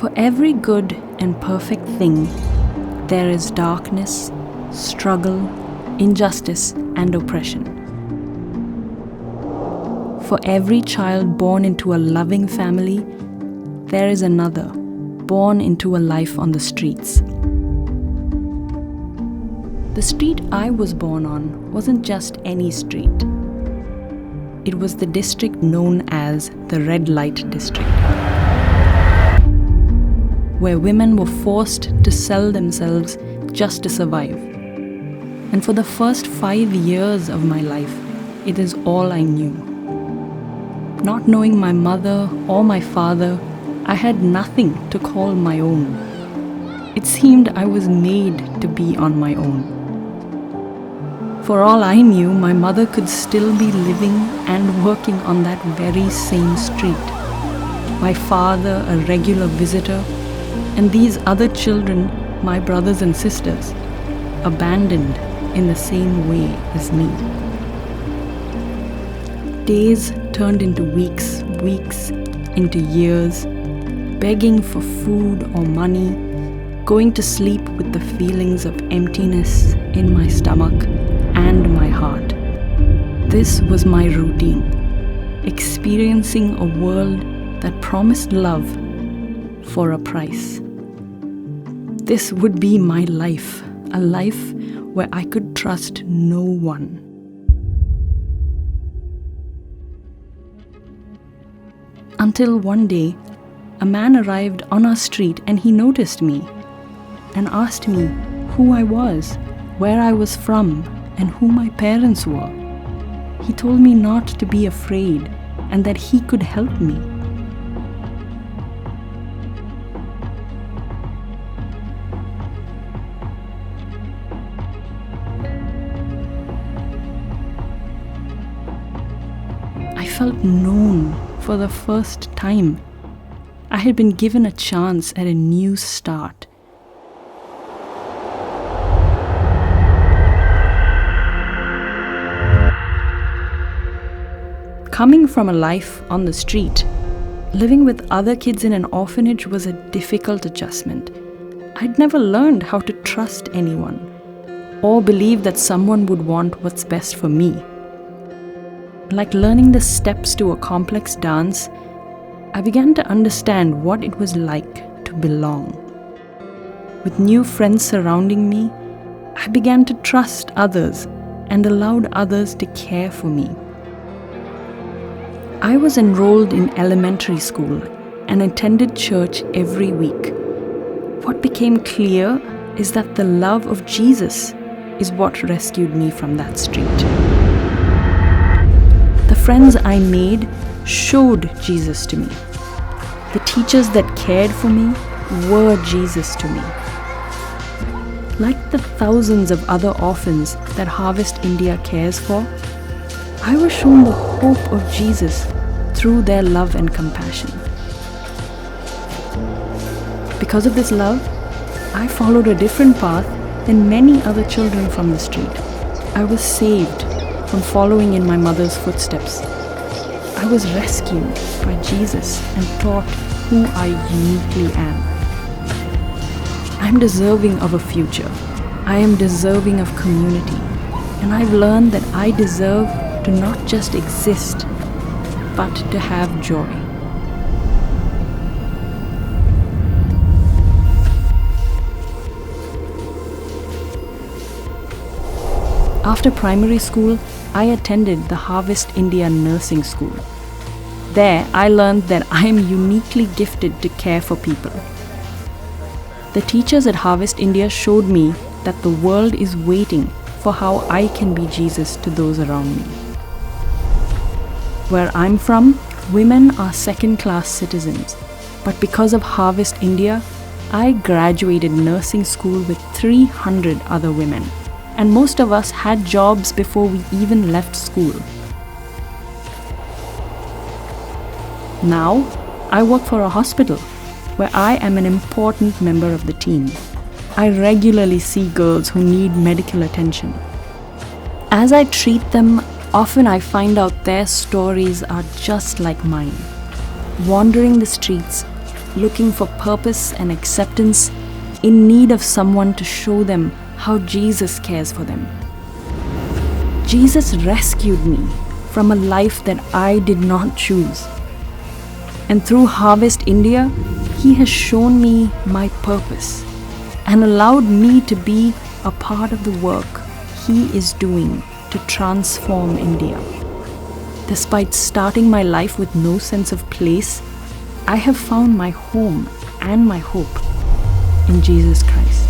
For every good and perfect thing, there is darkness, struggle, injustice, and oppression. For every child born into a loving family, there is another born into a life on the streets. The street I was born on wasn't just any street. It was the district known as the Red Light District, where women were forced to sell themselves just to survive. And for the first 5 years of my life, it is all I knew. Not knowing my mother or my father, I had nothing to call my own. It seemed I was made to be on my own. For all I knew, my mother could still be living and working on that very same street. My father, a regular visitor, and these other children, my brothers and sisters, abandoned in the same way as me. Days turned into weeks, weeks into years, begging for food or money, going to sleep with the feelings of emptiness in my stomach and my heart. This was my routine, experiencing a world that promised love for a price. This would be my life, a life where I could trust no one. Until one day, a man arrived on our street and he noticed me and asked me who I was, where I was from, and who my parents were. He told me not to be afraid and that he could help me. I felt known for the first time. I had been given a chance at a new start. Coming from a life on the street, living with other kids in an orphanage was a difficult adjustment. I'd never learned how to trust anyone or believe that someone would want what's best for me. Like learning the steps to a complex dance, I began to understand what it was like to belong. With new friends surrounding me, I began to trust others and allowed others to care for me. I was enrolled in elementary school and attended church every week. What became clear is that the love of Jesus is what rescued me from that street. The friends I made showed Jesus to me. The teachers that cared for me were Jesus to me. Like the thousands of other orphans that Harvest India cares for, I was shown the hope of Jesus through their love and compassion. Because of this love, I followed a different path than many other children from the street. I was saved from following in my mother's footsteps. I was rescued by Jesus and taught who I uniquely am. I'm deserving of a future. I am deserving of community. And I've learned that I deserve to not just exist, but to have joy. After primary school, I attended the Harvest India Nursing School. There, I learned that I am uniquely gifted to care for people. The teachers at Harvest India showed me that the world is waiting for how I can be Jesus to those around me. Where I'm from, women are second-class citizens, but because of Harvest India, I graduated nursing school with 300 other women, and most of us had jobs before we even left school. Now, I work for a hospital where I am an important member of the team. I regularly see girls who need medical attention. As I treat them, often I find out their stories are just like mine. Wandering the streets, looking for purpose and acceptance, in need of someone to show them how Jesus cares for them. Jesus rescued me from a life that I did not choose. And through Harvest India, He has shown me my purpose and allowed me to be a part of the work He is doing to transform India. Despite starting my life with no sense of place, I have found my home and my hope in Jesus Christ.